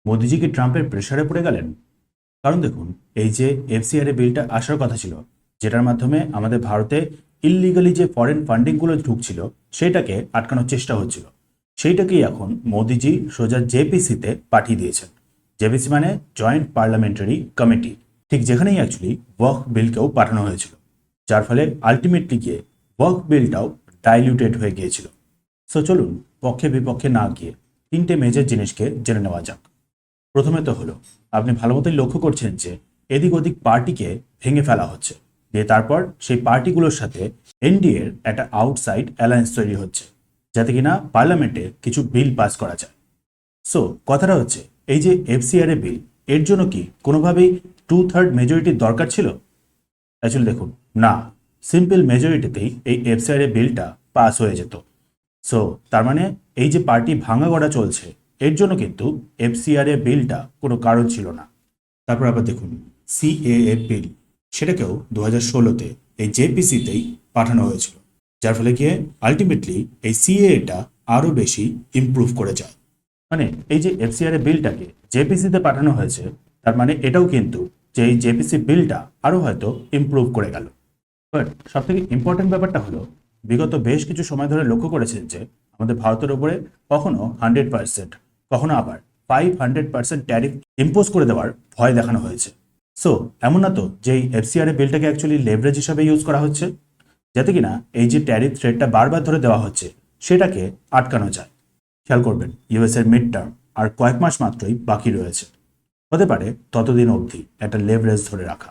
মোদিজি কি ট্রাম্পের প্রেসারে পড়ে গেলেন? কারণ দেখুন, এই যে এফসিআরএ বিলটা আসার কথা ছিল, যেটার মাধ্যমে আমাদের ভারতে ইললিগালি যে ফরেন ফান্ডিংগুলো ঢুকছিল সেটাকে আটকানোর চেষ্টা হচ্ছিল, সেইটাকেই এখন মোদিজি সোজা জেপিসিতে পাঠিয়ে দিয়েছেন। জেপিসি মানে জয়েন্ট পার্লামেন্টারি কমিটি, ঠিক যেখানেই অ্যাকচুয়ালি ওয়াকফ বিলকেও পাঠানো হয়েছিল, যার ফলে আলটিমেটলি গিয়ে ওয়াকফ বিলটাও ডাইলিউটেড হয়ে গিয়েছিল। সো চলুন পক্ষে বিপক্ষে না গিয়ে তিনটে মেজর জিনিসকে জেনে নেওয়া যাক। প্রথমে তো হলো, আপনি ভালো মতোই লক্ষ্য করছেন যে এদিক ওদিক পার্টিকে ভেঙে ফেলা হচ্ছে, দিয়ে তারপর সেই পার্টিগুলোর সাথে এনডিএর একটা আউটসাইড অ্যালায়েন্স তৈরি হচ্ছে, যাতে কিনা পার্লামেন্টে কিছু বিল পাস করা যায়। সো কথাটা হচ্ছে, এই যে এফসিআরএ বিল, এর জন্য কি কোনোভাবেই 2/3 মেজরিটির দরকার ছিল? অ্যাকচুয়ালি দেখুন, না, সিম্পল মেজরিটিতেই এই এফসিআরএ বিলটা পাস হয়ে যেত। সো তার মানে এই যে পার্টি ভাঙা গড়া চলছে, এর জন্য কিন্তু এফসিআরএ বিলটা কোনো কারণ ছিল না। তারপর আবার দেখুন, সিএএ বিল, সেটাকেও 2016-তে এই জেপিসিতেই পাঠানো হয়েছিল, যার ফলে গিয়ে আলটিমেটলি এই সিএএটা আরও বেশি ইমপ্রুভ করে যায়। মানে এই যে এফসিআরএ বিলটাকে জেপিসিতে পাঠানো হয়েছে, তার মানে এটাও কিন্তু যে এই জেপিসি বিলটা আরও হয়তো ইমপ্রুভ করে গেল। বাট সব থেকে ইম্পর্টেন্ট ব্যাপারটা হলো, বিগত বেশ কিছু সময় ধরে লক্ষ্য করেছেন যে আমাদের ভারতের উপরে কখনো 100%, কখনো আবার 500% ট্যারিফ ইম্পোজ করে দেওয়ার ভয় দেখানো হয়েছে। সো এমন না তো যে এই এফসিআরএ বিলটাকে অ্যাকচুয়ালি লেভারেজ হিসাবে ইউজ করা হচ্ছে, যাতে কিনা এই যে ট্যারিফ থ্রেটটা বারবার ধরে দেওয়া হচ্ছে সেটাকে আটকানো যায়। খেয়াল করবেন, ইউএস এর মিড টার্ম আর কয়েক মাস মাত্রই বাকি রয়েছে, হতে পারে ততদিন অবধি একটা লেভারেজ ধরে রাখা।